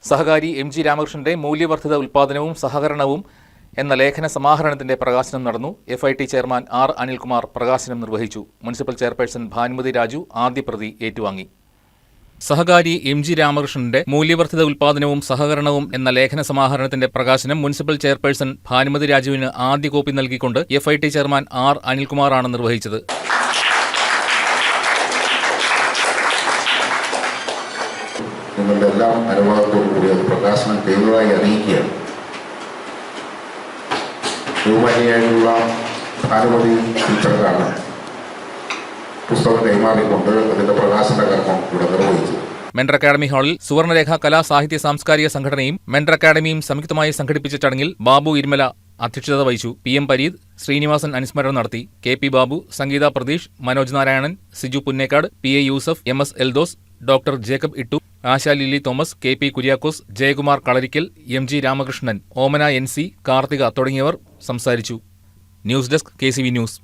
സഹകാരി MG. രാമകൃഷ്ണന്റെ മൂല്യവർദ്ധിത ഉൽപ്പാദനവും സഹകരണവും എന്ന ലേഖന സമാഹരണത്തിന്റെ പ്രകാശനം നടന്നു. FIT chairman R. അനിൽകുമാർ പ്രകാശനം നിർവഹിച്ചു. മുനിസിപ്പൽ ചെയർപേഴ്സൺ ഭാനുമതി രാജു ആദ്യപ്രതി ഏറ്റുവാങ്ങി. സഹകാരി എം.ജി. രാമകൃഷ്ണന്റെ മൂല്യവർദ്ധിത ഉൽപ്പാദനവും സഹകരണവും എന്ന ലേഖന സമാഹരണത്തിന്റെ പ്രകാശനം മുനിസിപ്പൽ ചെയർപേഴ്സൺ ഭാനുമതി രാജുവിന് ആദ്യ കോപ്പി നൽകിക്കൊണ്ട് FIT ചെയർമാൻ R. അനിൽകുമാറാണ് നിർവഹിച്ചത്. നിങ്ങളുടെ എല്ലാം അനുവാദത്തോടുകൂടി അത് പ്രകാശനം ചെയ്തതായി അറിയിക്കുകയാണ്. ബഹുമാനിയായിട്ടുള്ള ഭാനുമതി ടീച്ചർക്കാണ് പുസ്തകം കൈമാറിക്കൊണ്ട് അതിന്റെ പ്രകാശന കർമ്മം ഇവിടെ നിർവഹിച്ചു. മെൻഡർ അക്കാദമി ഹാളിൽ സുവർണരേഖ കലാ സാഹിത്യ സാംസ്കാരിക സംഘടനയും മെൻഡർ അക്കാദമിയും സംയുക്തമായി സംഘടിപ്പിച്ച ചടങ്ങിൽ ബാബു ഇരുമല അധ്യക്ഷത വഹിച്ചു. PM പരീദ്, ശ്രീനിവാസൻ അനുസ്മരണം നടത്തി. KP Babu, Sangeetha Pratheesh, Manoj Narayanan, Siju Punnekkad, PA Yusuf, MS Eldhose, doctor Jacob Ittu, Asha Lilly Thomas, KP Kuriakose, Jayakumar Kalarikkal, MG Ramakrishnan, Omana NC, Karthika തുടങ്ങിയവർ സംസാരിച്ചു. News desk KCV news.